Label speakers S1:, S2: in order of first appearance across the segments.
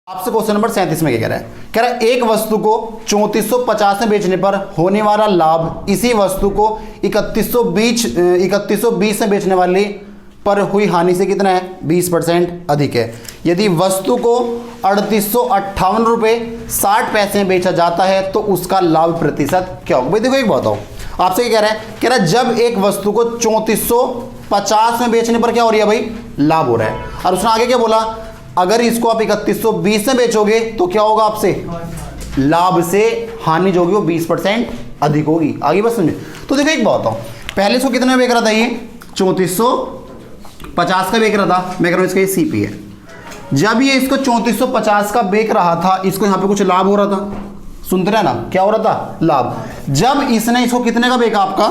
S1: आपसे question number 37 में क्या कह रहा है? कह रहा है एक वस्तु को 3450 में बेचने पर होने वाला लाभ इसी वस्तु को 3120 में बेचने वाले पर हुई हानि से कितना है? 20% अधिक है। यदि वस्तु को 3858 रुपये 60 पैसे में बेचा जाता है तो उसका लाभ प्रतिशत क्या होगा? भाई देखो एक बताओ, आपसे क्या कह रहा है? कह रहा है जब एक वस्तु को 3450 में बेचने पर क्या हो रही है भाई? लाभ हो रहा है। और उसने आगे क्या बोला? अगर इसको आप 3120 में बेचोगे तो क्या होगा? आपसे लाभ से हानि जो होगी वो 20% अधिक होगी। आगे बस समझे। तो देखो एक बात बताओ, पहले इसको कितने में बेच रहा था? ये 3450 का बेच रहा था। मैं कह रहा हूं इसका ये सीपी है। जब ये इसको 3450 का बेच रहा था, इसको यहां पे कुछ लाभ हो रहा था। सुनते रहे ना, क्या हो रहा था? लाभ। जब इसने इसको कितने का बेचा? आपका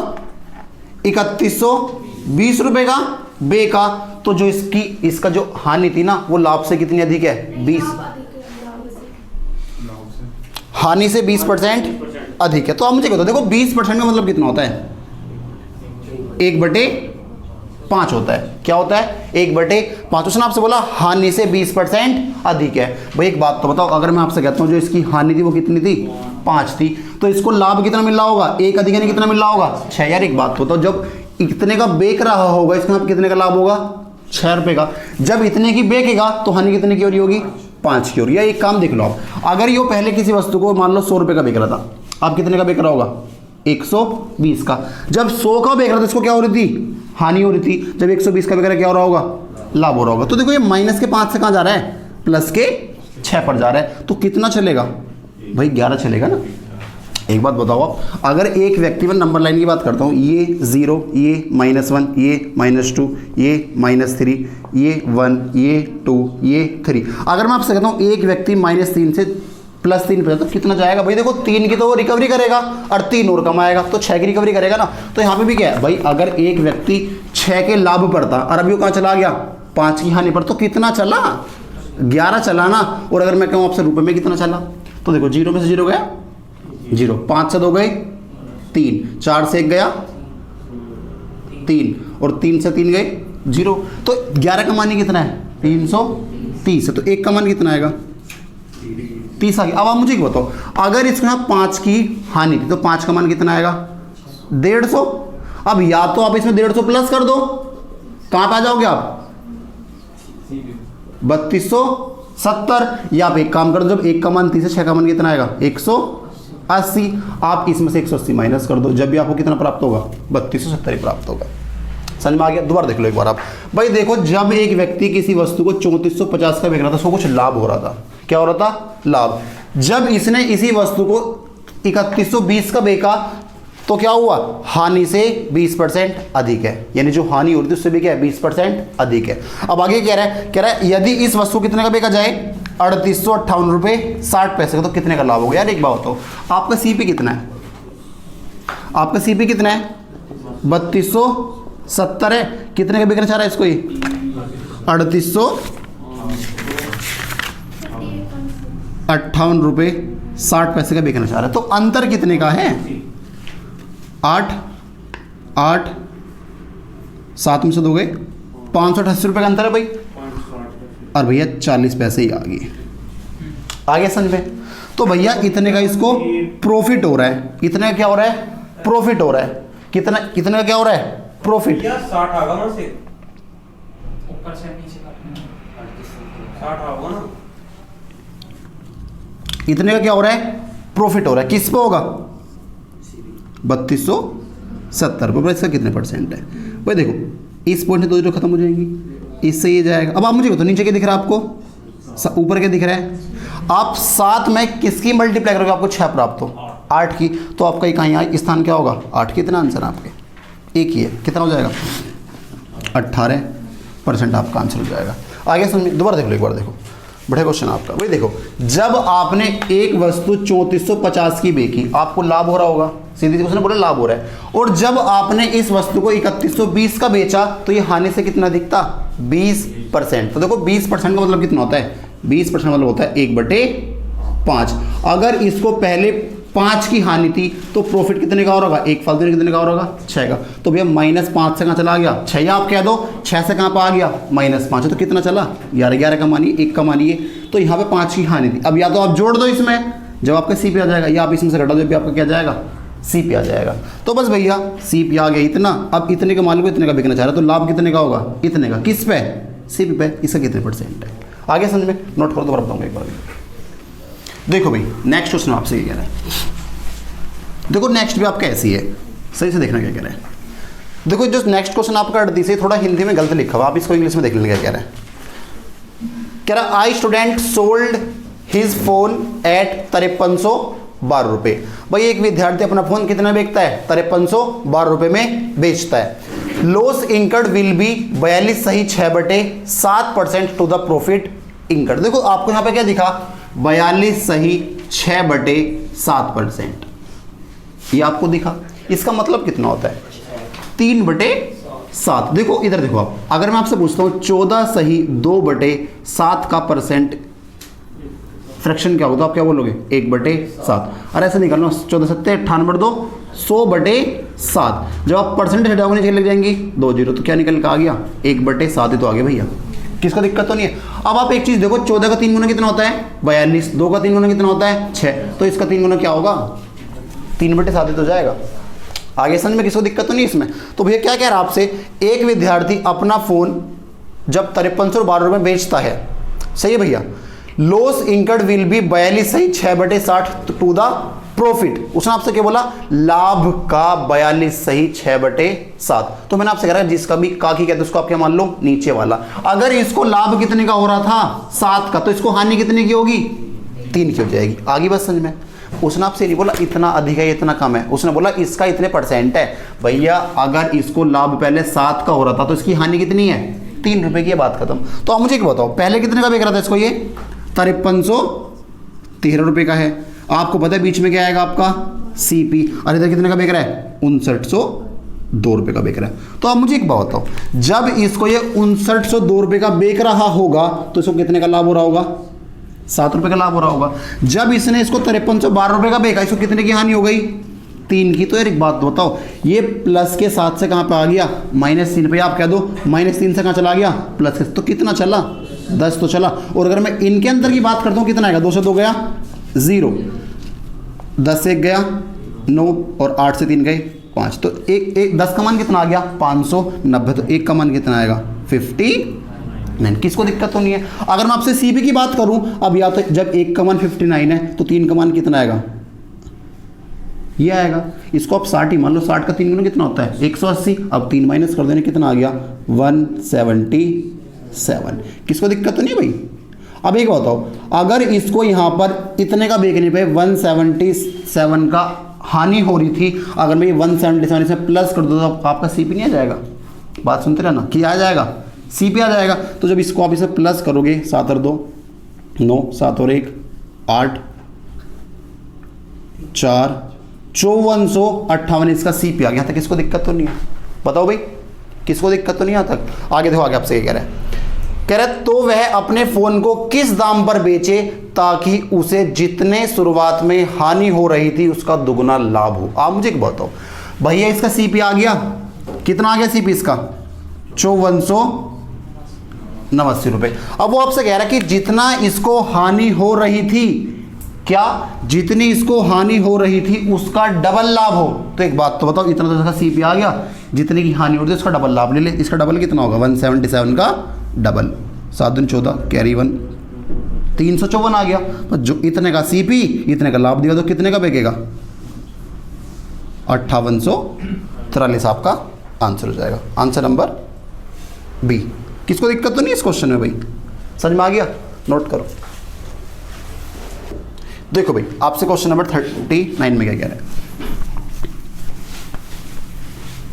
S1: 3120 रुपए का बेचा, तो जो इसका जो हानि थी ना वो लाभ से कितनी अधिक है? 20। हानि से 20% अधिक है। तो आप मुझे कहते हो, देखो 20% का मतलब कितना होता है? 1/5 होता है। क्या होता है? 1/5। उसने आपसे बोला हानि से 20% अधिक है। भाई एक बात तो बताओ, अगर मैं आपसे कहता हूं जो इसकी हानि थी वो कितनी थी? 5 थी, तो इसको लाभ कितना मिल रहा होगा? 1 अधिक यानी कितना मिल रहा होगा? 6। यार एक बात तो बताओ, जब इतने का बेच रहा होगा इसमें आप कितने का लाभ होगा? 6 रुपए का। जब इतने की बेचेगा तो हानि कितने की हो रही होगी? 5 की हो रही है। एक काम देख लो आप, अगर ये पहले किसी वस्तु को मान लो 100 रुपए का बेच रहा था, आप कितने का बेच रहा होगा? 120 का। जब 100 का बेच रहा था इसको क्या हो रही थी? हानि हो रही थी। जब 120 का बेच रहा क्या हो रहा होगा? लाभ हो रहा होगा। तो देखो ये माइनस के 5 से कहां जा रहा है? प्लस के 6 पर जा रहा है। तो कितना चलेगा भाई? 11 चलेगा ना। एक बात बताओ आप, अगर एक व्यक्ति में नंबर लाइन की बात करता हूँ, ये 0, ये -1, ये -2, ये -3, ये 1, ये 2, ये 3, अगर मैं आपसे कहता हूँ एक व्यक्ति -3 से +3 पे तो कितना जाएगा भाई? देखो 3 की तो वो रिकवरी करेगा और 3 और कमाएगा, तो 6 की रिकवरी करेगा ना। तो यहाँ पे भी क्या है भाई? अगर एक व्यक्ति 6 के लाभ पर था और अभी वो कहाँ चला गया? 5 की हानि पर, तो कितना चला? 11 चला ना। और अगर मैं कहूँ आपसे रुपये में कितना चला, तो देखो 0 में से 0 गया 0, 5 से 2 गए 3, 4 से 1 गया 3, और 3 से 3 गए 0। तो 11 का मान कितना है? 330 है। तो 1 का मान कितना आएगा? 30 आ गया। अब आप मुझे बताओ, अगर इसमें 5 की हानि थी तो 5 का मान कितना आएगा? 150। अब या तो आप इसमें 150 प्लस कर दो, कहां पे आ जाओगे आप? 3270। या आप एक काम कर दो, जब 1 का मान 30 है, 6 का मान कितना आएगा? 180। आप इसमें से 180 माइनस कर दो, जब भी आपको कितना प्राप्त होगा? 3270 प्राप्त होगा। समझ में आ गया? दोबारा देख लो एक बार आप। भाई देखो, जब एक व्यक्ति किसी वस्तु को 3450 का बेच रहा था, उसको कुछ लाभ हो रहा था। क्या हो रहा था? लाभ। जब इसने इसी वस्तु को 3120 का बेचा तो क्या हुआ? हानि से 20% अधिक है। यानी जो हानि हो रही थी उससे भी क्या है? 20% अधिक है। अब आगे कह रहा है, यदि इस वस्तु कितने का बेचा जाए? 3858 रुपये 60 पैसे का, तो कितने का लाभ होगा? यार एक बात बताओ, आपका सीपी कितना है? आपका सीपी कितना है? 3270 है। कितने का बिकना चाह रहा है इसको? ये 3858 रुपये 60 पैसे का बिकना चाह रहा है। तो अंतर कितने का है? 8 7 में से 2 गए 588 रुपये का अंतर है भाई। और भैया 40 पैसे ही आ गया समझ में? तो भैया इतने का इसको प्रॉफिट हो रहा है। इतने का क्या हो रहा है? प्रॉफिट हो रहा है। कितना का क्या हो रहा है? प्रॉफिट।
S2: 60 आगा ना से ऊपर से नीचे का 60 आगा ना।
S1: इतने का क्या हो रहा है? प्रॉफिट हो रहा है। किस पे होगा? 3270 रुपये। इसका कितने % है भाई? देखो इस पॉइंट से 2 0 खत्म हो जाएंगी, इससे ये जाएगा। अब आप मुझे बताओ, नीचे क्या दिख रहा है आपको? ऊपर क्या दिख रहा है? आप 7 में किसकी मल्टीप्लाई करोगे आपको 6 प्राप्त हो? 8 की। तो आपका कहीं स्थान क्या होगा? 8। कितना आंसर है आपके? एक ही है। कितना हो जाएगा? 18% आपका आंसर हो जाएगा। आगे समझ, दोबारा देख लो एक बार। देखो बड़ा क्वेश्चन आपका। भाई देखो, जब आपने एक वस्तु 3450 की बेची, आपको लाभ हो रहा होगा। सीधी उसने बोला लाभ हो रहा है। और जब आपने इस वस्तु को 3120 का बेचा तो ये हानि से कितना दिखता? 20%। तो देखो 20% का मतलब कितना होता है? 20% मतलब होता है 1/5। अगर इसको पहले 5 की हानि थी तो प्रॉफिट कितने का हो रहा होगा? 1 फालतू कितने का हो रहा होगा? 6 का। तो भैया -5 से कहाँ चला गया? 6। आप कह दो 6 से कहाँ पर आ गया? -5। तो कितना चला? 11 का मानिए, 1 का मानिए। तो यहाँ पे 5 की हानि थी। अब या तो आप जोड़ दो इसमें, जब आपका सी पे आ जाएगा, या आप इसमें से घटा दो, जब आपका क्या जाएगा, सी पे आ जाएगा। तो बस भैया सी पे आ गया इतना। अब इतने के माल को इतने का बिकना चाह रहा है, तो लाभ कितने का होगा, इतने का। किस पे, सी पे। इसका कितने % है, आगे समझ में, नोट करो, दोबारा बताऊंगा एक बार। देखो भाई नेक्स्ट क्वेश्चन आपसे ये कह रहा है, देखो नेक्स्ट भी आपका ऐसी है, सही से देखना क्या कह रहा है। देखो जो नेक्स्ट क्वेश्चन आपका 38 है, थोड़ा हिंदी में गलत लिखा हुआ, आप इसको इंग्लिश में देख लेंगे क्या कह रहा है। कह रहा I student sold his phone at 5312 रुपये। भाई एक विद्यार्थी अपना फोन कितना बेचता है, 5312 रुपये में बेचता है। लॉस इंकर्ड विल बी 42 सही 6/7% टू द प्रॉफिट इंकर्ड। देखो आपको यहाँ पे क्या दिखा, 42 सही 6/7%, ये आपको दिखा। इसका मतलब कितना होता है, 3/7। देखो इधर देखो आप, अगर मैं आपसे पूछता हूँ 14 सही 2/7 का % फ्रैक्शन क्या होगा, आप क्या बोलोगे, 1/7। अरे ऐसे निकालना, 14 सत्ते 98/2 100/7। जब आप परसेंटेज हटाओगे नीचे लग जाएंगी 2 0, तो क्या निकल के आ गया, 1/7 ही तो आ गया भैया। किसको दिक्कत तो नहीं है। अब आप एक चीज देखो, 14 का 3 गुना कितना होता है, 42। 2 का 3 गुना कितना होता है, 6। तो इसका 3 गुना क्या होगा, 3/7 ही तो जाएगा। आगे समझ में, किसको दिक्कत तो नहीं इसमें। तो भैया क्या कह रहा है आपसे, एक विद्यार्थी अपना फोन जब 5312 रुपये बेचता है, सही है भैया, लॉस इंकर्ड विल बी 42 सही 6/7 टू द प्रॉफिट। उसने आपसे क्या बोला, लाभ का 42 सही 6/7। तो मैंने आपसे कह रहा है जिसका भी का की कहते उसको आप क्या मान लो, नीचे वाला। अगर इसको लाभ कितने का हो रहा था, 7 का, तो इसको हानि कितने की होगी, 3 की हो जाएगी। आगे बस समझ में। उसने आपसे नहीं बोला इतना अधिक है इतना कम है, उसने बोला इसका इतने % है। भैया अगर इसको लाभ पहले 7 का हो रहा था तो इसकी हानि कितनी है, 3 रुपए की। है बात खत्म। तो आप मुझे एक बताओ, पहले कितने का बेच रहा था इसको, ये 5313 रुपए का है। आपको पता है बीच में क्या आएगा आपका, CP। और इधर कितने का बेच रहा है, 5902 रुपए का बेच रहा है। तो आप मुझे एक बात बताओ, जब इसको ये 5902 रुपए का बेच रहा होगा तो इसको कितने का लाभ हो रहा होगा, 7 रुपए का लाभ हो रहा होगा। जब इसने इसको 5312 रुपए का बेचा, इसको कितने की हानि हो गई, 3 की। तो यार एक बात बताओ, ये प्लस के 7 से कहां पे आ गया, -3 पे। आप कह दो -3 से कहां चला गया, प्लस के। तो कितना चला, 10 तो चला। और अगर मैं इनके अंदर की बात करता हूं, कितना आएगा, 2 से 2 गया 0, 10 से 1 गया 9, और 8 से 3 गए 5। तो एक 10 का मान कितना आ गया, 590। तो 1 का मान कितना आएगा, 59। किसको दिक्कत तो नहीं है। अगर मैं आपसे CP की बात करूं, अब या तो जब 1 का मान 59 है तो 3 का मान कितना आएगा, ये आएगा। इसको आप 60 ही मान लो, 60 का 3 गुना कितना होता है, 180। अब 3 माइनस कर देने, कितना आ गया, 177। किसको दिक्कत तो नहीं भाई। अब एक बताओ, अगर इसको यहाँ पर इतने का बेचने पे 177 का हानि हो रही थी, अगर मैं ये 177 से प्लस कर दूँ तो आपका CP नहीं आ जाएगा। बात सुनते रहना, क्या आ जाएगा, CP आ जाएगा। तो जब इसको आप इसे प्लस करोगे, 7 और 2 9, 7 और 1 8, 4 5458 इसका CP आ गया। तक किसको दिक्कत तो नहीं है, बताओ भाई, किसको दिक्कत तो नहीं आता। आगे देखो, आगे आपसे ये कह रहा है, तो वह अपने फोन को किस दाम पर बेचे ताकि उसे जितने शुरुआत में हानि हो रही थी उसका दुगना लाभ हो। आप मुझे एक बताओ भैया, इसका CP आ गया, कितना आ गया CP इसका, 5489 रुपए। अब वो आपसे कह रहा है कि जितना इसको हानि हो रही थी, क्या जितनी इसको हानि हो रही थी उसका डबल लाभ हो। तो एक बात तो बताओ, इतना तो इसका CP आ गया, जितने की हानि हो रही थी उसका डबल लाभ ले ले। इसका डबल कितना होगा, 177 का डबल, 7 दूनी 14 कैरी 1, 354 आ गया। तो जो इतने का CP, इतने का लाभ दिया, तो कितने का बिकेगा, 5843 आपका आंसर हो जाएगा। Answer number B। किसको दिक्कत तो नहीं इस क्वेश्चन में भाई, समझ में आ गया, नोट करो। देखो भाई, आपसे क्वेश्चन नंबर 39 में क्या कह रहा है।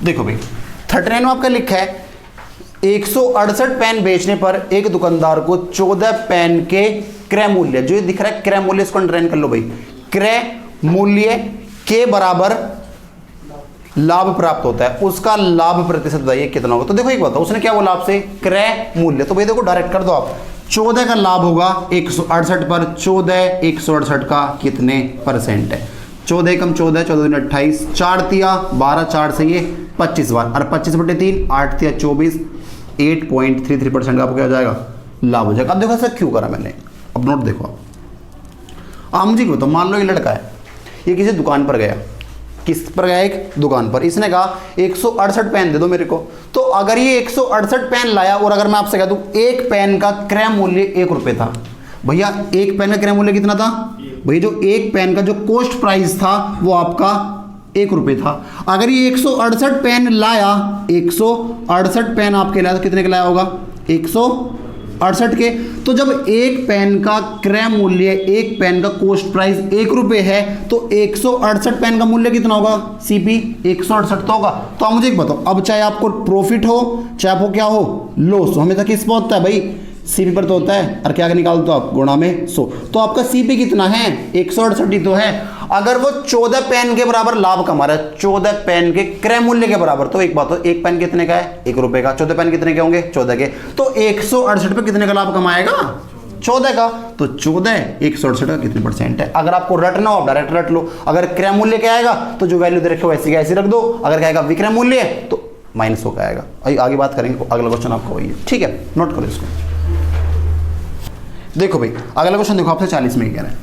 S1: देखो भाई 39 में आपका लिखा है, 168 पेन बेचने पर एक दुकानदार को 14 पेन के क्रय मूल्य, जो ये दिख रहा है क्रय मूल्य, इसको अंडरलाइन कर लो भाई, क्रय मूल्य के बराबर लाभ प्राप्त होता है, उसका लाभ प्रतिशत बताइए कितना होगा। तो देखो एक बताओ, उसने क्या बोला आपसे, क्रय मूल्य। तो भाई देखो डायरेक्ट कर दो आप, 14 का लाभ होगा 168 पर, 14 168 का कितने % है, 14 कम 14, 14 दूनी 28, 4 तिया 12, 4 से ये 25 बार, और 25/3, 8 तिया 24, 8.33% का आपको क्या हो जाएगा, लाभ हो जाएगा। अब देखो ऐसा क्यों करा मैंने, अब अब नोट देखो आप मुझे क्यों, तो मान लो ये लड़का है, ये किसी दुकान पर गया, किस पर गया, एक दुकान पर, इसने कहा 168 पेन दे दो मेरे को। तो अगर ये 168 पेन लाया और अगर मैं आपसे कह दूं एक पेन का क्रय मूल्य 1 रुपये था, भैया एक पेन का क्रय मूल्य कितना था भैया, जो एक पेन का जो कॉस्ट प्राइस था वो आपका 1 रुपये था। अगर ये 168 पेन लाया, 168 पेन आपके लाया तो कितने का लाया होगा, 168 के। तो जब एक पेन का क्रय मूल्य, एक पेन का कॉस्ट प्राइस 1 रुपये है, तो 168 पेन का मूल्य कितना होगा, सीपी 168 तो होगा। तो आप मुझे एक बताओ, अब चाहे आपको प्रॉफिट हो चाहे आपको क्या हो, लॉस हो, हमेशा किस पर होता है भाई, सीपी पर तो होता है। और क्या निकालते हो आप, गुणा में 100। तो आपका सीपी कितना है, 168 ही तो है। अगर वो 14 पेन के बराबर लाभ कमा रहा है, 14 पेन के क्रय मूल्य के बराबर, तो एक बात हो, एक पेन कितने का है, 1 रुपए का, 14 पेन कितने के होंगे, 14 के, तो 168 पे कितने का लाभ कमाएगा, 14 का। तो 14 168 का कितने परसेंट है। अगर आपको रटना हो आप डायरेक्ट रट लो, अगर क्रय मूल्य क्या आएगा तो जो वैल्यू दे रखे हो ऐसी का ऐसी रख दो, अगर कहेगा विक्रय मूल्य तो माइनस होकर आएगा। आगे बात करेंगे, अगला क्वेश्चन आपका वही है, ठीक है, नोट करो इसको। देखो भाई अगला क्वेश्चन देखो, आपसे 40 में क्या कह रहा है,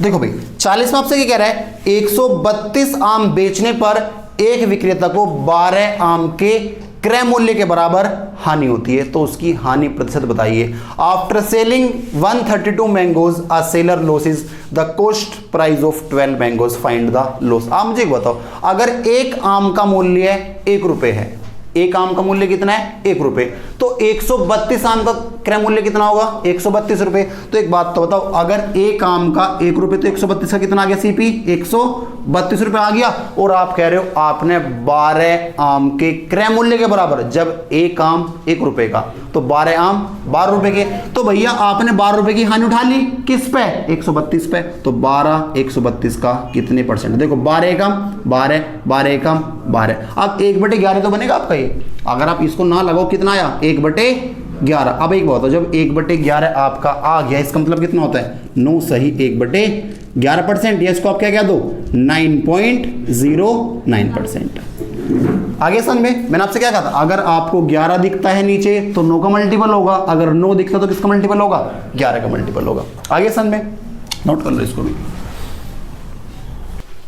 S1: देखो भाई 40 में आपसे क्या कह रहा है, 132 आम बेचने पर एक विक्रेता को 12 आम के क्रय मूल्य के बराबर हानि होती है, तो उसकी हानि प्रतिशत बताइए। After selling 132 mangoes a seller losses the cost price of 12 mangoes, find the loss. आप मुझे बताओ, अगर एक आम का मूल्य 1 रुपये है, एक आम का मूल्य कितना है, 1 रुपये, तो 132 आम का क्रय मूल्य कितना होगा, 132 रुपये। तो एक बात तो बताओ, अगर एक आम का 1 रुपये तो 132 का कितना आ गया, सीपी 132 रुपये आ गया। और आप कह रहे हो आपने 12 आम के क्रय मूल्य के बराबर, जब एक आम 1 रुपये का तो 12 आम 12 रुपये के, तो भैया आपने 12 रुपये की हानि उठा ली, किस पे, 132 पे। तो 12 132 का कितने परसेंट, देखो 12 एकम 12, 12 एकम 12, अब 1/11 तो बनेगा आपका ये। अगर आप इसको ना लगाओ कितना आया, 1/11। अब एक बात हो, जब 1/11 आपका आ गया, इसका मतलब कितना होता है, 9 सही 1/11%, या इसको आप क्या दो, 9.09%। आगे सन में मैंने आपसे क्या कहा था, अगर आपको 11 दिखता है नीचे तो 9 का मल्टीपल होगा, अगर 9 दिखता तो किसका मल्टीपल होगा, 11 का मल्टीपल होगा। आगे सन में नोट कर लो इसको भी।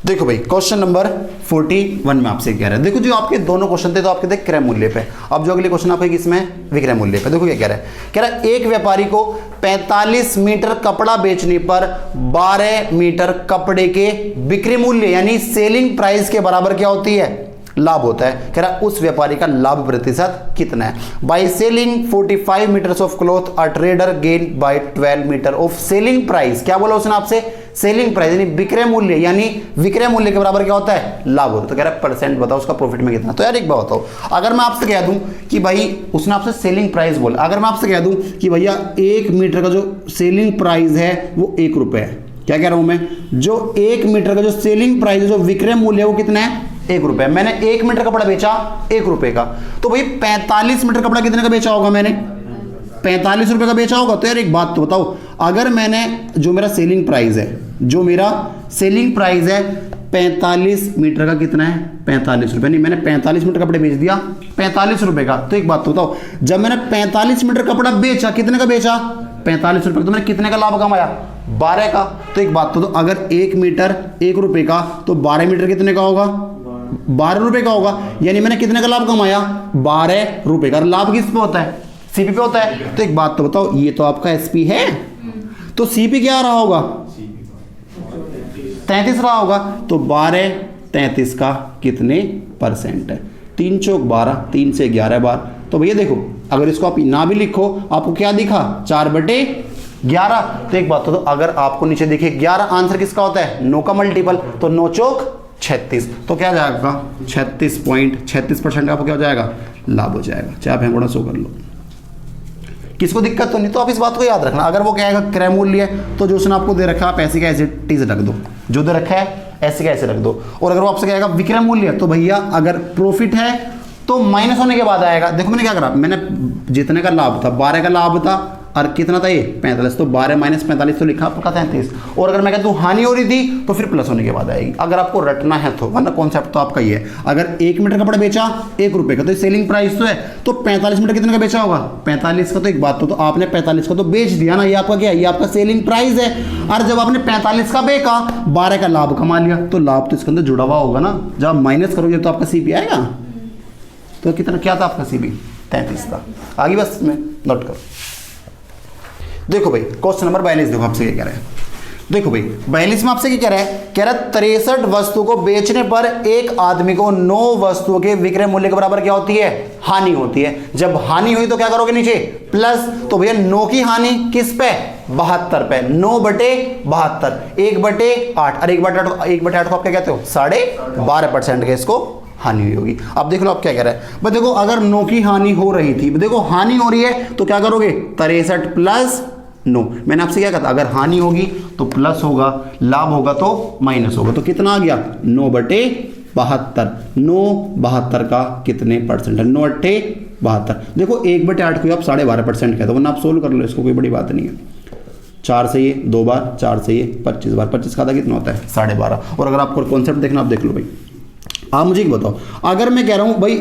S1: देखो भाई क्वेश्चन नंबर 41 में आपसे कह रहा है, देखो जो आपके दोनों क्वेश्चन थे तो आपके थे क्रय मूल्य पे, अब जो अगले क्वेश्चन आपके किसमें, विक्रय मूल्य पे। देखो क्या कह रहा है, कह रहा है एक व्यापारी को 45 मीटर कपड़ा बेचने पर 12 मीटर कपड़े के बिक्री मूल्य यानी सेलिंग प्राइस के बराबर क्या होती है, लाभ होता है। कह रहा उस व्यापारी का लाभ प्रतिशत कितना है। By selling 45 metres of cloth a trader gain by 12 metre of selling price, क्या बोला उसने आपसे, सेलिंग प्राइस यानी विक्रय मूल्य, यानी विक्रय मूल्य के बराबर क्या होता है, लाभ होता है। तो कह रहा है परसेंट बताओ उसका प्रॉफिट में कितना। तो यार एक बात बताओ, अगर मैं आपसे कह दूं कि भाई उसने आपसे सेलिंग प्राइस बोला, अगर मैं आपसे कह दूं कि भैया 1 मीटर का जो सेलिंग प्राइस है वो 1 रुपये है, क्या कह रहा हूं मैं, जो 1 मीटर का जो सेलिंग प्राइस है, जो विक्रय मूल्य है वो कितना है, 1 रुपये। मैंने 1 मीटर कपड़ा बेचा 1 रुपये का, तो भाई 45 मीटर कपड़ा कितने का बेचा होगा, मैंने 45 रुपये का बेचा होगा। तो यार एक बात तो बताओ, अगर मैंने जो मेरा सेलिंग प्राइस है, जो मेरा सेलिंग प्राइस है 45 मीटर का कितना है, 45 रुपये, नहीं मैंने 45 मीटर कपड़े बेच दिया 45 रुपये का। तो एक बात तो बताओ, जब मैंने 45 मीटर कपड़ा बेचा, कितने का बेचा, 45 रुपये, तो मैंने कितने का लाभ कमाया, 12 का। तो एक बात तो अगर 1 मीटर 1 रुपये का, तो 12 मीटर कितने का होगा, 12 रुपये का होगा, यानी मैंने कितने का लाभ कमाया, 12 रुपये का। लाभ किस पे होता है, सीपी पे होता है। तो एक बात तो बताओ, ये तो आपका एसपी है, तो सीपी क्या रहा होगा, 33 रहा होगा। तो 12 33 का कितने परसेंट है, 3 चौक 12, 3 से 11 बार। तो भैया देखो, अगर इसको आप ना भी लिखो, आपको क्या दिखा, 4/11। तो एक बात तो अगर आपको नीचे दिखे 11, आंसर किसका होता है, 9 का मल्टीपल, तो 9 चौक 36, तो क्या जाएगा 36.36% आपको क्या हो जाएगा, लाभ हो जाएगा। चाहे आप गुणा 100 कर लो, किसको दिक्कत तो नहीं। तो आप इस बात को याद रखना, अगर वो कहेगा क्रय मूल्य है तो जो उसने आपको दे रखा है आप ऐसी का ऐसी टीज रख दो, जो दे रखा है ऐसे का ऐसे रख दो। और अगर वो आपसे कहेगा विक्रय मूल्य, तो भैया अगर प्रॉफिट है तो माइनस होने के बाद आएगा। देखो मैंने क्या करा, मैंने जितने का लाभ था 12 का लाभ था, और कितना था ये 45, तो 12 माइनस 45 तो लिखा आपका 33। और अगर मैं कहता हूँ हानि हो रही थी तो फिर प्लस होने के बाद आएगी, अगर आपको रटना है तो, वरना कॉन्सेप्ट तो आपका ये है। अगर 1 मीटर कपड़ा बेचा 1 रुपये का, तो सेलिंग प्राइस तो है, तो 45 मीटर कितने का बेचा होगा 45 का। तो एक बात तो आपने 45 का तो बेच दिया ना, ये आपका क्या है, ये आपका सेलिंग प्राइस है। और जब आपने 45 का बेचा 12 का लाभ कमा लिया, तो लाभ तो इसके अंदर जुड़ा हुआ होगा ना, जब आप माइनस करोगे तो आपका सीपी आएगा। तो कितना क्या था आपका सीपी 33 था। आगे बस में नोट करो। देखो भाई क्वेश्चन नंबर 42 देखो आपसे क्या कह रहा है। देखो भाई 42 में आपसे क्या कह रहा है, कह रहा है 63 वस्तु को बेचने पर एक आदमी को 9 वस्तुओं के विक्रय मूल्य के बराबर क्या होती है, हानि होती है। जब हानि हुई तो क्या करोगे नीचे प्लस, तो भैया 9 की हानि किस पे 72 पे, 9/72 1/8 और 1/8 को आप क्या कहते हो 12.5% के इसको हानि हुई होगी। अब देख लो आप क्या कह रहा है भाई, देखो अगर 9 की हानि हो रही थी, देखो हानि हो रही है तो क्या करोगे 63 प्लस 9। मैंने आपसे क्या कहा था, अगर हानि होगी तो प्लस होगा, लाभ होगा तो माइनस होगा। तो कितना आ गया 9/72। 9/72 का कितने परसेंट है 9/8 देखो 1/8 को आप 12.5% कहते हो, वरना आप सोल्व कर लो इसको, कोई बड़ी बात नहीं है। 4 से ये 2 बार, 4 से ये 25 बार, 25 का आधा कितना होता है 12.5। और अगर आपको कॉन्सेप्ट देखना आप देख लो भाई। आप मुझे एक बताओ, अगर मैं कह रहा हूं भाई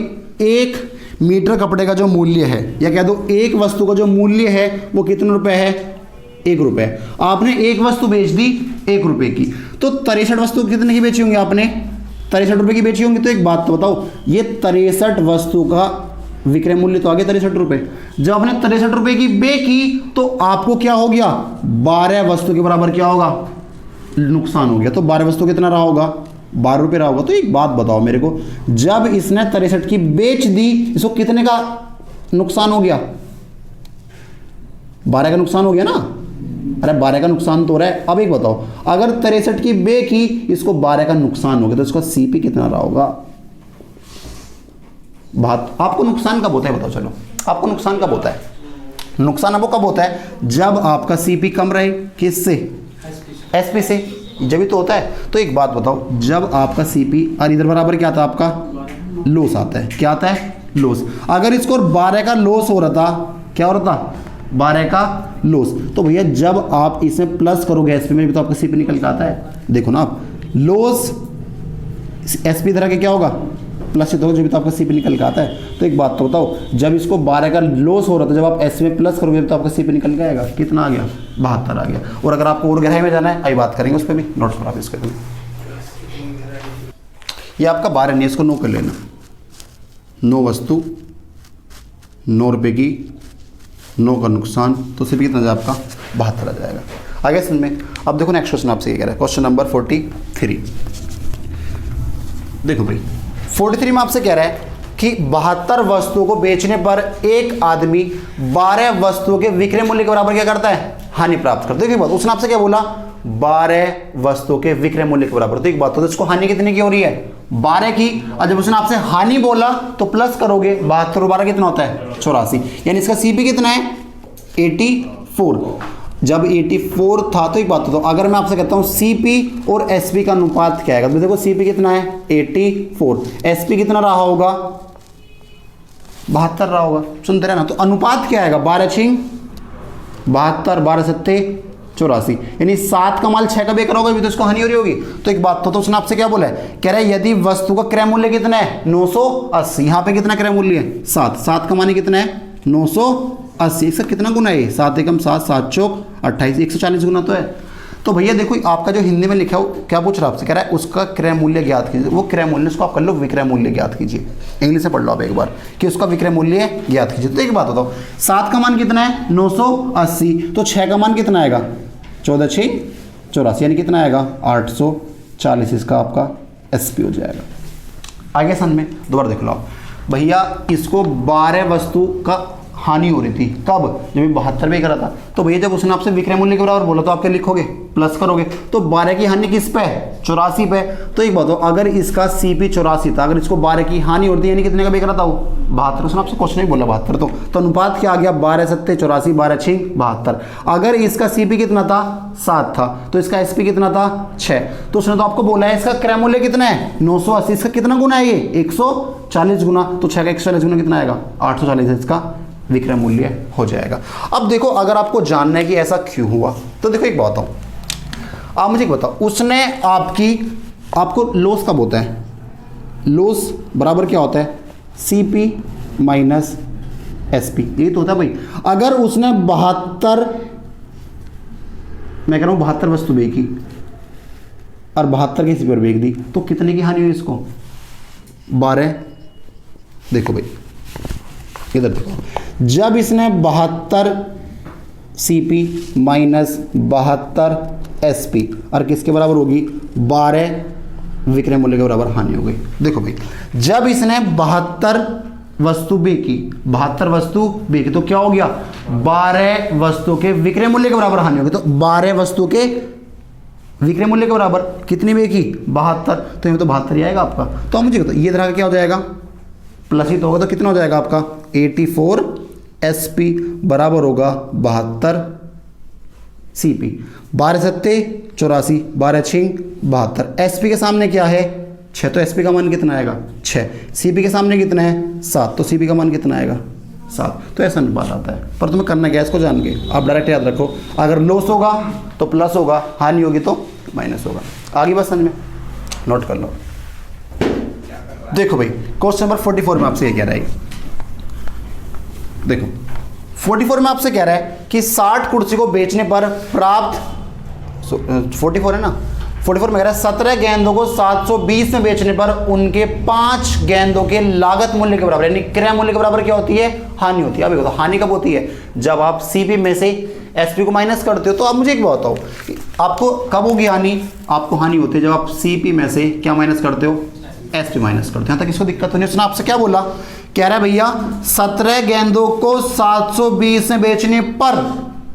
S1: 1 मीटर कपड़े का जो मूल्य है, या कह दो एक वस्तु का जो मूल्य है वो कितने रुपए है 1 रुपए। आपने एक वस्तु बेच दी 1 रुपए की, तो 63 वस्तु कितने की बेची होंगी आपने 63 रुपए की बेची होंगी। तो एक बात तो बताओ, ये 63 वस्तु का विक्रय मूल्य तो आ गया 63 रुपए। जब आपने 63 रुपए की बेची तो आपको क्या हो गया 12 वस्तु के बराबर क्या होगा नुकसान हो गया। तो 12 वस्तु कितना रहा होगा 12 रुपये रहा होगा। तो एक बात बताओ मेरे को, जब इसने 63 की बेच दी, इसको कितने का नुकसान हो गया 12 का नुकसान हो गया ना। अरे 12 का नुकसान तो हो रहा है। अब एक बताओ, अगर 63 की बे की, इसको 12 का नुकसान हो गया, तो इसका सीपी कितना रहा होगा। बात आपको नुकसान कब होता है बताओ, चलो आपको नुकसान कब होता है। नुकसान आपको कब होता है जब आपका सीपी कम रहे, किससे एसपी से, जब भी तो होता है। तो एक बात बताओ, जब आपका सीपी और इधर बराबर क्या आता है आपका लॉस आता है, क्या आता है लॉस। अगर इसको 12 का लॉस हो रहा था, क्या हो रहा था 12 का लॉस, तो भैया जब आप इसमें प्लस करोगे एसपी में, तो आपका सीपी निकल के आता है। देखो ना आप लॉस एसपी तरह के क्या होगा प्लस से, तो जब तो आपका सीपी निकल के आता है। तो एक बात तो बताओ, जब इसको 12 का लॉस हो रहा था, जब आप एसपी में प्लस करोगे तो आपका सीपी निकल के आएगा, कितना आ गया 72 आ गया। और अगर आपको और गहराई में जाना है, आई बात करेंगे उस पर भी, नोट्स पर आप इसके ये आपका 12 नहीं, इसको 9 कर लेना। 9 वस्तु 9 रुपये की, 9 का नुकसान, तो सिर्फ कितना जाए आपका 72 आ जाएगा। आगे समझ में। अब देखो नेक्स्ट क्वेश्चन आपसे ये कह रहा है, क्वेश्चन नंबर 43। देखो भाई 43 में आपसे कह रहा है कि 72 वस्तुओं को बेचने पर एक आदमी 12 वस्तुओं के विक्रय मूल्य के बराबर क्या करता है हानि प्राप्त करता है। देखिए बात, उसने आपसे क्या बोला 12 वस्तुओं के विक्रय मूल्य के बराबर। तो एक बात, तो इसको हानि कितने की हो रही है 12 की। और जब उसने आपसे हानि बोला तो प्लस करोगे, 72 और 12 कितना होता है 84, यानी इसका सीपी कितना है 84। जब 84 था, तो एक बात तो अगर मैं आपसे कहता हूं सीपी और एसपी का अनुपात क्या है, तो देखो सीपी कितना है 84, एसपी कितना रहा होगा 72 रहा होगा। सुनते रहना, तो अनुपात क्या आएगा 12×6 72, 12×7 84, यानी 7 का माल 6 का बेकर होगा, तो इसको हानि हो रही होगी। तो एक बात तो उसने आपसे क्या बोला है, कह रहा है यदि वस्तु का क्रय मूल्य कितना है 980, यहाँ पे कितना क्रय मूल्य है 7, 7 का मानी कितना है 980, इसका कितना गुना है 7 एकम 7, 7 चौक 28, 140 गुना तो है। तो भैया देखो आपका जो हिंदी में लिखा हो क्या पूछ रहा है आपसे, कह रहा है उसका क्रय मूल्य ज्ञात कीजिए। वो क्रय मूल्य उसको आप कर लो विक्रय मूल्य ज्ञात कीजिए, इंग्लिश से पढ़ लो आप एक बार कि उसका विक्रय मूल्य ज्ञात कीजिए। तो एक बात बताओ 7 का मान कितना है 980, तो 6 का मान कितना आएगा 14×6 84, यानी कितना आएगा 840, इसका आपका एसपी हो जाएगा। आगे सन में दोबारा देख लो आप, भैया इसको 12 वस्तु का हानि हो रही थी, कब जब 72 रुपये करा था। तो भैया जब उसने आपसे विक्रय मूल्य के बराबर बोला तो आप क्या लिखोगे प्लस करोगे, तो 12 की हानि किस पे है 84 पे। तो एक बात हो, अगर इसका सीपी 84 था, अगर इसको 12 की हानि होती है, यानी कितने का बेकरा था वो 72, उसने आपसे क्वेश्चन ही बोला 72, तो अनुपात क्या आ गया 12×7 84, 12×6 72। अगर इसका सीपी कितना था 7 था, तो इसका एसपी कितना था 6, तो उसने तो आपको बोला है इसका क्रय मूल्य कितना है 980, इसका कितना गुना है ये 140 गुना, तो 6 का 140 गुना कितना आएगा 840 है इसका विक्रय मूल्य हो जाएगा। अब देखो अगर आपको जानना है कि ऐसा क्यों हुआ तो देखो एक बात बताओ, आप मुझे बताओ, उसने आपको लॉस कब होता है? लॉस बराबर क्या होता है? CP माइनस SP, यही तो होता है भाई। अगर उसने 72, मैं कह रहा हूँ 72 वस्तु बेची और 72 किसी पर बेच दी तो कितने की हानि हुई इसको? 12। देखो भाई इधर देखो, जब इसने 72 CP माइनस 72 SP और किसके बराबर होगी? 12 विक्रय मूल्य के बराबर हानि हो गई। देखो भाई जब इसने 72 वस्तु बेची, 72 वस्तु बेची तो क्या हो गया? 12 वस्तु के विक्रय मूल्य के बराबर हानि होगी। तो 12 वस्तु के विक्रय मूल्य के बराबर कितनी बेची? 72। तो ये तो 72 ही आएगा आपका। तो मुझे बताओ ये तरह का क्या हो जाएगा? प्लस ही तो होगा, तो कितना हो जाएगा आपका? 84 SP बराबर होगा 72 CP। 12 सत्ते 84, 12 छिंग 72। SP के सामने क्या है? 6, तो SP का मान कितना आएगा? 6। CP के सामने कितना है? 7, तो CP का मान कितना आएगा? 7। तो ऐसा नहीं बात आता है, पर तुम्हें करना क्या है इसको जान के आप डायरेक्ट याद रखो, अगर लॉस होगा तो प्लस होगा, हानि होगी तो माइनस होगा। आगे बस समझ में नोट कर लो। देखो भाई क्वेश्चन नंबर 44 में आपसे ये कह रहा है, देखो 44 में आपसे कह रहा है कि 60 कुर्सी को बेचने पर प्राप्त 44 है ना, 44 में कह रहा है 17 गेंदों को 720 में बेचने पर उनके 5 गेंदों के लागत मूल्य के बराबर यानी क्रय मूल्य के बराबर क्या होती है? हानि होती है। अब देखो हानि कब होती है? जब आप CP में से SP को माइनस करते हो। तो आप मुझे एक बात बताओ, आपको कब होगी हानि? आपको हानि होती है जब आप CP में से क्या माइनस करते हो? SP माइनस करते हैं। तक इसको दिक्कत तो नहीं। उसने आपसे क्या बोला? कह रहा है भैया 17 गेंदों को 720 में बेचने पर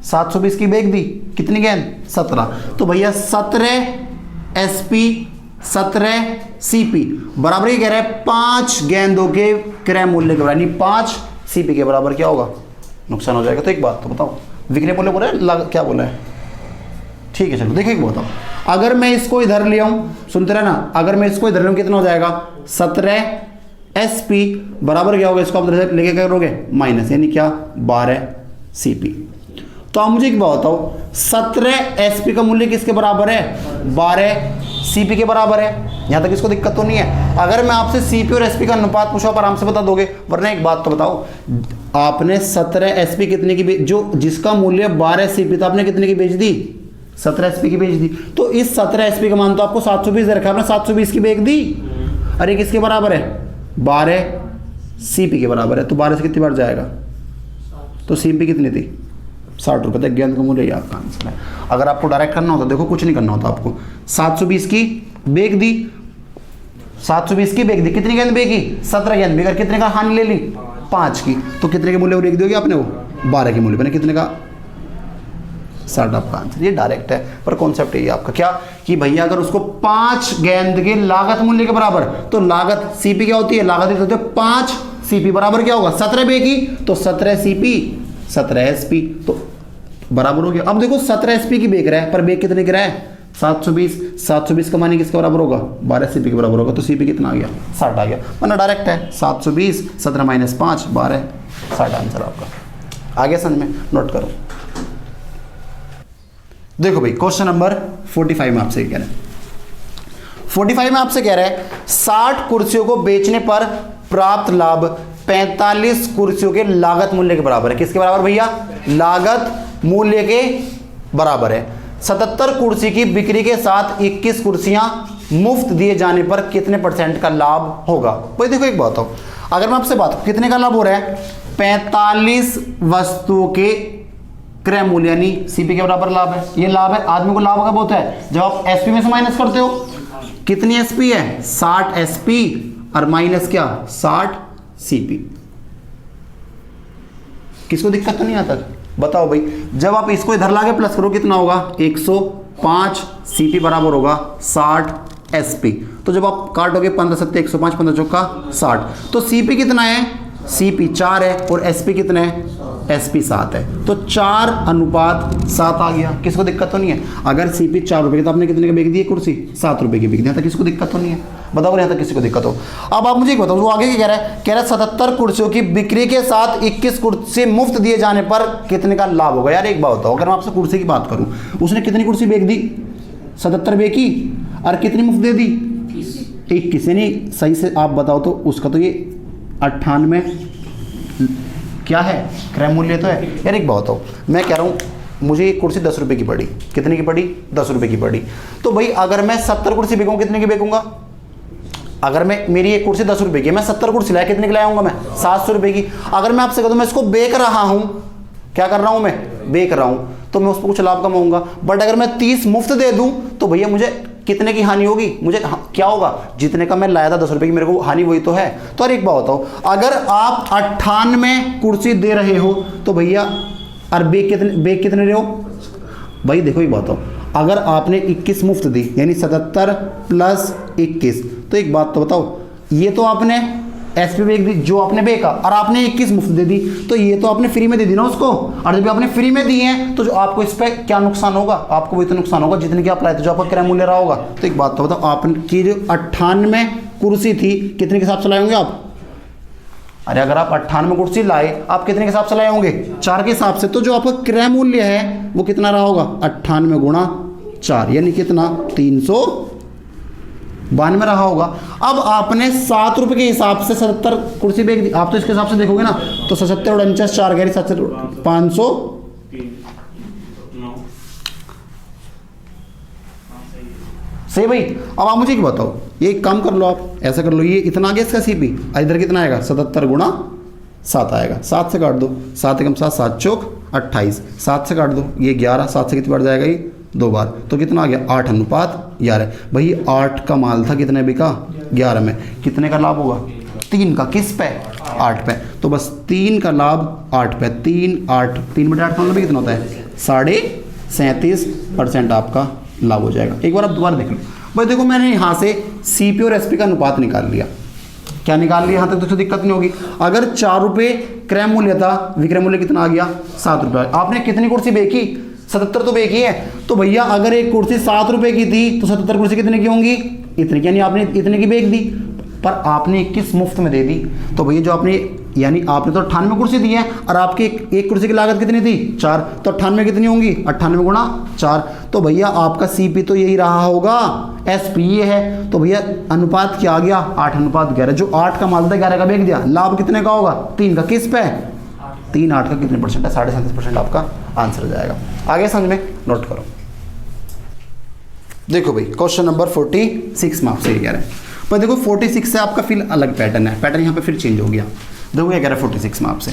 S1: 720 की बेच दी, कितनी गेंद? 17। तो भैया 17 SP 17 CP बराबर ये कह रहा है 5 गेंदों के क्रय मूल्य के बराबर, यानी 5 CP के बराबर क्या होगा? नुकसान हो जाएगा। तो एक बात तो बताओ, विक्रय मूल्य बोला है, क्या बोला है? ठीक है चलो देखिए बताओ, अगर मैं इसको इधर ले आऊं, सुनते रहे ना, अगर मैं इसको इधर ले आऊं कितना हो जाएगा? 17 SP बराबर क्या होगा? इसको आप इधर लेके क्या करोगे? माइनस, यानी क्या? 12 CP। तो आप मुझे एक बात बताओ, 17 SP का मूल्य किसके बराबर है? 12 CP के बराबर है। यहां तक इसको दिक्कत तो नहीं है। अगर मैं आपसे CP और SP का अनुपात पूछा आप आराम से बता दोगे, वरना एक बात तो बताओ, आपने 17 SP कितने की जो जिसका मूल्य 12 CP था आपने कितने की बेच दी? 17 SP की बेच दी। तो इस 17 SP का मान तो आपको 720 रखा है, आपने 720 की बेच दी। अरे किसके बराबर है? 12 CP के बराबर है। तो 12 से कितनी बार जाएगा? तो CP कितनी थी? 60 रुपये तक गेंद का मूल्य, याद का आंसर है। अगर आपको डायरेक्ट करना होता, देखो कुछ नहीं करना होता आपको, 720 की बेच दी, 720 की बेच दी, कितनी गेंद बेची? 17 गेंद बेचकर कितने का हानि ले ली? 5 की। तो कितने के मूल्य बेच दोगे आपने? वो 12 के मूल्य मैंने कितने का? 60 आपका आंसर। ये डायरेक्ट है, पर कॉन्सेप्ट ये आपका क्या कि भैया अगर उसको 5 गेंद के लागत मूल्य के बराबर, तो लागत CP क्या होती है? लागत होती है 5 CP बराबर क्या होगा? 17 बेची तो 17 CP 17 SP तो बराबर हो गया। अब देखो 17 SP की बेच रहा है, पर बेच कितने की रहा है? 720। 720 का मानी किसके बराबर होगा? 12 CP के बराबर होगा। तो CP कितना आ गया? 60 आ गया। वरना डायरेक्ट है 720 17 माइनस 5 12 60 आंसर आपका। आगे समझ में नोट करो। देखो भाई क्वेश्चन नंबर 45 में आपसे कह रहे हैं, 45 में आपसे कह रहा है 60 कुर्सियों को बेचने पर प्राप्त लाभ 45 कुर्सियों के लागत मूल्य के बराबर है। किसके बराबर भैया? लागत मूल्य के बराबर है। 77 कुर्सी की बिक्री के साथ 21 कुर्सियां मुफ्त दिए जाने पर कितने % का लाभ होगा? भाई देखो एक बात हो, अगर मैं आपसे बात कितने का लाभ हो रहा है? 45 वस्तुओं के क्रय मूल्य यानी CP के बराबर लाभ है। ये लाभ है। आदमी को लाभ कब होता है? जब आप SP में से माइनस करते हो। कितनी SP है? 60 SP और माइनस क्या? 60 CP। किसको दिक्कत तो नहीं आता? बताओ भाई, जब आप इसको इधर लाके प्लस करो कितना होगा? 105 CP बराबर होगा 60 SP। तो जब आप काटोगे 15 सत्ते 105 15 चौका 60, तो CP कितना है? CP 4 है और SP कितना है? SP 7 है। तो 4:7 आ गया। किसको दिक्कत तो नहीं है? अगर CP 4 रुपए की तो आपने कितने की बेच दी है कुर्सी? 7 रुपए की बेच दी, तो किसको दिक्कत तो नहीं है? बताओ अगर यहाँ तक किसी को दिक्कत हो। अब आप मुझे एक बताओ, वो आगे क्या कह रहा है, कह रहा है 77 कुर्सियों की बिक्री के साथ 21 कुर्सी मुफ्त दिए जाने पर कितने का लाभ होगा। यार एक बात बताओ, अगर मैं आपसे कुर्सी की बात करूँ, उसने कितनी कुर्सी बेच दी, 77 बेची, और कितनी मुफ्त दे दी, 21। यानी सही से आप बताओ तो उसका तो ये 98 क्या है, क्रय मूल्य तो है। यार एक बात बताओ, मैं कह रहा हूँ मुझे एक कुर्सी 10 रुपये की पड़ी, कितने की पड़ी, 10 रुपये की पड़ी। तो भाई अगर मैं 70 कुर्सी बेचूँ कितने की बेचूंगा, अगर मैं मेरी एक कुर्सी 10 रुपये की, मैं 70 कुर्सी लाया कितने की लाऊंगा मैं, 700 रुपये की। अगर मैं आपसे कहूँ मैं इसको बेच रहा हूँ, क्या कर रहा हूँ मैं, बेच रहा हूँ, तो मैं उस पर कुछ लाभ कमाऊंगा। बट अगर मैं 30 मुफ्त दे दूँ तो भैया मुझे कितने की हानि होगी, मुझे क्या होगा, जितने का मैं लाया था 10 रुपये की, मेरे को हानि वही तो है। तो एक बात बताओ, अगर आप 98 कुर्सी दे रहे हो तो भैया और बेच कितने रहे हो भाई। देखो एक बात बताओ, अगर आपने 21 मुफ्त दी यानी 77 प्लस 21, तो एक बात तो बताओ, ये तो आपने एसपी बेच दी जो आपने बेचा, और आपने 21 मुफ्त दे दी, तो ये तो आपने फ्री में दे दी ना उसको। और जब आपने फ्री में दी है तो जो आपको इस पर क्या नुकसान होगा, आपको वही तो नुकसान होगा जितने की आप लाए थे, जो आपका क्रय मूल्य रहा होगा। तो एक बात तो बताओ, आपकी जो 98 कुर्सी थी कितने के हिसाब से लाए होंगे आप, अरे अगर आप 98 कुर्सी लाए, आप कितने के हिसाब से लाए होंगे, 4 के हिसाब से। तो जो आपका क्रय मूल्य है वो कितना रहा होगा, 98 गुणा 4 यानी कितना, 392 रहा होगा। अब आपने 7 रुपये के हिसाब से 77 कुर्सी बेच दी, आप तो इसके हिसाब से देखोगे ना, तो 77 और 49 4 गहरी 500 सही भाई। अब आप मुझे एक बताओ, ये एक काम कर लो, आप ऐसा कर लो, ये इतना आ गया इसका सीपी, इधर कितना आएगा, 77 गुणा 7 आएगा, 7 से काट दो, 7 एकम 7, 7 चौक 28, 7 से काट दो, ये 11, 7 से कितनी बार जाएगा ये, 2 बार, तो कितना आ गया, 8:11। भाई 8 का माल था, कितने बिका, 11 में, कितने का लाभ होगा, 3 का, किस पे, 8 पे। तो बस 3 का लाभ 8 पे, 3/8 का मतलब कितना होता है, 37.5% आपका लाभ हो जाएगा। एक बार आप दोबारा देख लो भाई, देखो मैंने यहाँ से सीपी और एसपी का अनुपात निकाल लिया, क्या निकाल लिया, यहाँ तक तो कोई दिक्कत नहीं होगी। अगर 4 रुपये क्रय मूल्य था, विक्रय मूल्य कितना आ गया, 7 रुपये। आपने कितनी कुर्सी बेची, 77 तो बेची है, तो भैया अगर एक कुर्सी 7 रुपये की थी तो 77 कुर्सी कितने की होंगी, इतने की, यानी आपने इतने की बेच दी, पर आपने 21 मुफ्त में दे दी। तो भैया जो आपने, यानी आपने तो 98 कुर्सी दी है, और आपकी एक कुर्सी की लागत कितनी थी, 4, तो 98 कितनी होंगी, 98 गुणा 4। तो भैया आपका सीपी तो यही रहा होगा, एसपी ये है। तो भैया अनुपात क्या आ गया, 8:11। जो 8 का माल था 11 का बेच दिया, लाभ कितने का होगा, 3 का, किस पे, 3, 8 का कितने परसेंट है, 37.5% आपका आंसर जाएगा। आगे समझ में, नोट करो। देखो भाई क्वेश्चन नंबर 46 में आपसे ये कह रहे हैं, पर देखो 46 से आपका फिर अलग पैटर्न है, पैटर्न यहाँ पे फिर चेंज हो गया। देखो क्या कह रहा है 46 में आपसे,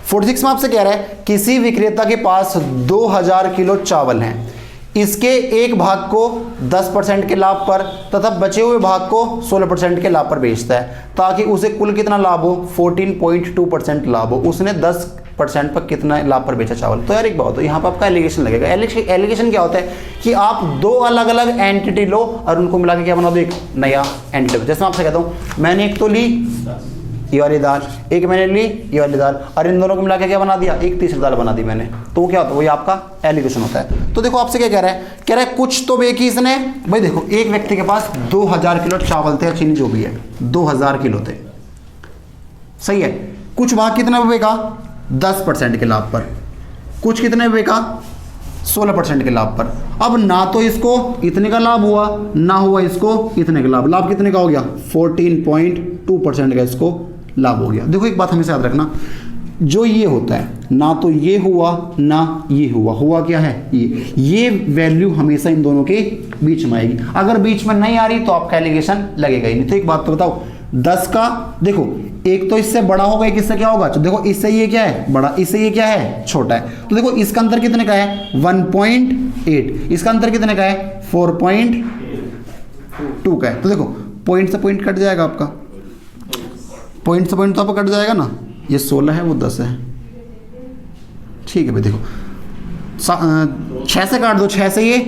S1: 46 में आपसे कह रहा है, किसी विक्रेता के पास 2000 किलो चावल हैं, इसके एक भाग को 10% के लाभ पर तथा बचे हुए भाग को 16% के लाभ पर बेचता है, ताकि उसे कुल कितना लाभ हो, 14.2% लाभ हो। उसने 10% पर कितना लाभ पर बेचा चावल। तो यार एक बात, तो यहाँ पर आपका एलिगेशन लगेगा। एलिगेशन क्या होता है कि आप 2 अलग अलग एंटिटी लो और उनको मिला के क्या बना दो, एक नया एंटिटी। जैसे मैं आपसे कहता हूँ, मैंने एक तो ली ये वाली दाल, एक मैंने ली ये वाली दाल, और इन दोनों को मिला के क्या बना दिया, एक तीसरी दाल बना दी मैंने। तो क्या होता है, वही आपका एलिगेशन होता है। तो देखो आपसे क्या कह रहा है, कह रहा है कुछ तो बेची इसने। भाई देखो एक व्यक्ति के पास 2000 किलो चावल थे, चीनी जो भी है 2000 किलो थे, सही है। कुछ भाग कितना बेचा, 10% के लाभ पर, कुछ कितने बेचा, 16% के लाभ पर। अब ना तो इसको इतने का लाभ हुआ, ना हुआ इसको इतने का लाभ। लाभ कितने का हो गया, 14.2% का इसको लाभ हो गया। देखो एक बात हमेशा याद रखना, जो ये होता है, ना तो ये हुआ ना ये हुआ क्या है, ये वैल्यू हमेशा इन दोनों के बीच में आएगी। अगर बीच में नहीं आ रही तो आपका एलिगेशन लगेगा ही नहीं। तो एक बात तो बताओ, 10 का देखो, एक तो इससे बड़ा होगा, एक इससे क्या होगा, तो देखो इससे ये क्या है, बड़ा, इससे ये क्या है, छोटा है। तो देखो इसका अंतर कितने का है, 1.8, इसका अंतर कितने का है, 4.2 का है। तो देखो पॉइंट से पॉइंट कट जाएगा आपका, पॉइंट से पॉइंट तो आपका कट जाएगा ना, ये 16 है वो 10 है, ठीक है भाई। देखो 6 से काट दो, 6 से ये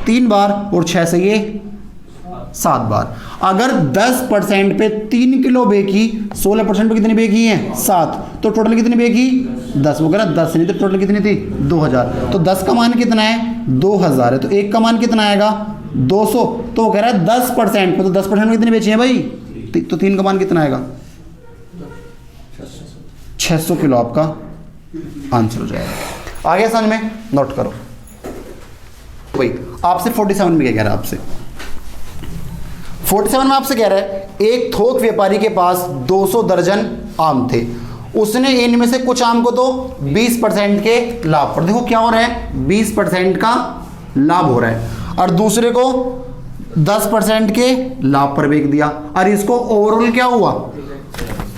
S1: 3 बार और 6 से ये 7 बार। अगर 10% पे 3 किलो बेची, 16% पे कितनी बेची है, 7, तो टोटल कितनी बेची, 10। वो कह रहा 10 नहीं तो टोटल कितनी थी, 2000। तो 10 का मान कितना है, 2000 है, तो 1 का मान कितना आएगा, 200, तो वो कह रहा है 10% में, तो 10% में कितने बेचे हैं भाई? तो 3 का मान कितना आएगा? 600 किलो आपका आंसर हो जाएगा। आगे समझ में? नोट करो भाई। आपसे 47 में क्या कह रहा है? आपसे 47 में आपसे कह रहा है एक थोक व्यापारी के पास 200 दर्जन आम थे, उसने इनमें से कुछ आम को तो 20% के लाभ पर, देखो क्या हो रहा है, 20% का लाभ हो रहा है, और दूसरे को 10% के लाभ पर बेच दिया, और इसको ओवरऑल क्या हुआ,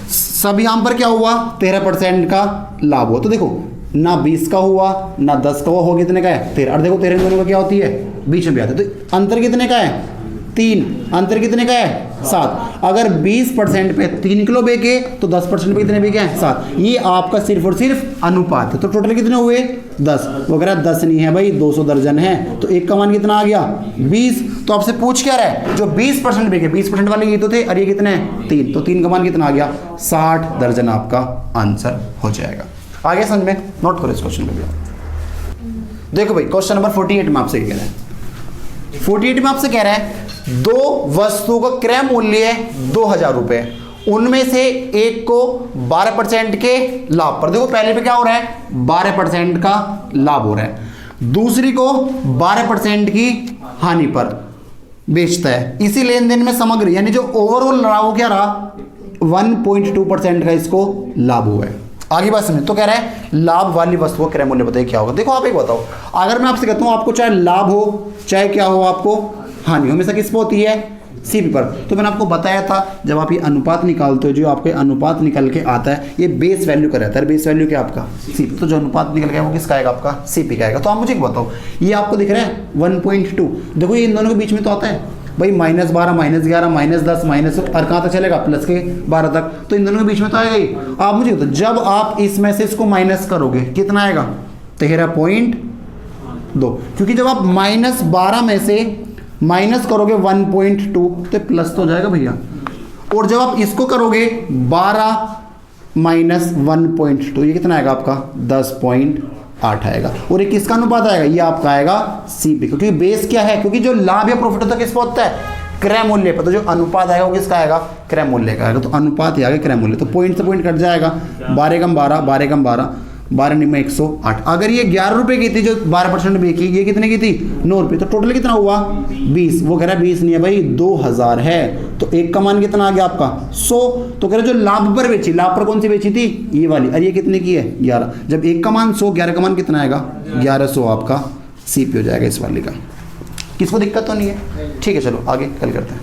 S1: सभी आम पर क्या हुआ, 13% का लाभ हुआ। तो देखो ना 20 का हुआ ना 10 का हुआ, हो कितने का है? 13। और देखो 13 दोनों का क्या होती है? बीच में भी आता है, तो अंतर कितने का है? 3। अंतर कितने का है? 7। अगर 20% पे 3 किलो बेचे तो 10% पे कितने बेचे हैं? 7। ये आपका सिर्फ और सिर्फ अनुपात है। तो टोटल कितने हुए? 10। वो कह रहा है 10 नहीं है भाई, 200 दर्जन है, तो एक का मान कितना आ गया? 20। तो आपसे पूछ क्या रहा है, जो 20% बेचे, 20% वाले ये तो थे, और ये कितने हैं? 3। तो 3 का मान कितना आ गया? 60 दर्जन आपका आंसर हो जाएगा। आगे समझ में? नोट करो इस क्वेश्चन में भी। देखो भाई क्वेश्चन नंबर 48 में आपसे कह रहा है, 48 में आपसे कह रहा है दो वस्तुओं का क्रय मूल्य है 2000 रुपए, उनमें से एक को 12% के लाभ पर, देखो पहले पे क्या हो रहा है, 12% का लाभ हो रहा है, दूसरी को 12% की हानि पर बेचता है। इसी लेन देन में समग्र यानी जो ओवरऑल रहा वो क्या रहा, 1.2% का इसको लाभ हुआ है। आगे बात समझ। तो कह रहा है लाभ वाली वस्तु का क्रय मूल्य बताइए क्या होगा। देखो आप एक बताओ, अगर मैं आपसे कहता हूं आपको चाहे लाभ हो चाहे क्या हो, आपको हानि हमेशा किस पर होती है? सीपी पर। तो मैंने आपको बताया था जब आप ये अनुपात निकालते हो, जो आपके अनुपात निकल के आता है ये बेस वैल्यू का रहता है। बेस वैल्यू क्या आपका? सीपी। तो जो अनुपात निकल गया वो किसका आएगा? आपका सीपी का आएगा। तो आप मुझे एक बताओ, ये आपको दिख रहा है 1.2, देखो ये इन दोनों के बीच में तो आता है भाई, -12 -11 -10 माइनस, और कहाँ तक चलेगा? +12 तक। तो इन दोनों के बीच में तो आएगा ही। आप मुझे बताओ जब आप इसमें से इसको माइनस करोगे कितना आएगा? 13.2, क्योंकि जब आप -12 में से माइनस करोगे 1.2 तो प्लस तो हो जाएगा भैया, और जब आप इसको करोगे 12 माइनस 1.2 ये कितना आएगा आपका? 10.8 आएगा। और ये किसका अनुपात आएगा? ये आपका आएगा सीपी, क्योंकि बेस क्या है, क्योंकि जो लाभ या प्रॉफिट होता है किस पर होता है? क्रय मूल्य पर। तो जो अनुपात आएगा वो किसका आएगा? क्रय मूल्य का आएगा। तो अनुपात ही आएगा क्रय मूल्य। तो पॉइंट से पॉइंट कट जाएगा, 12 कम 12 12 कम 12 12 निम्न 108। अगर ये 11 रुपए की थी जो 12% बेची, ये कितने की थी? 9 रुपये। तो टोटल कितना हुआ? 20। वो कह रहा है 20 नहीं है भाई, 2000 है। तो एक का मान कितना आ गया आपका? 100। तो कह रहे जो लाभ पर बेची, लाभ पर कौन सी बेची थी? ये वाली। और ये कितने की है? 11। जब एक का मान 100, 11 का मान कितना आएगा? 1100 आपका सीपी हो जाएगा इस वाली का। किसको दिक्कत तो नहीं है? ठीक है चलो आगे कल करते हैं।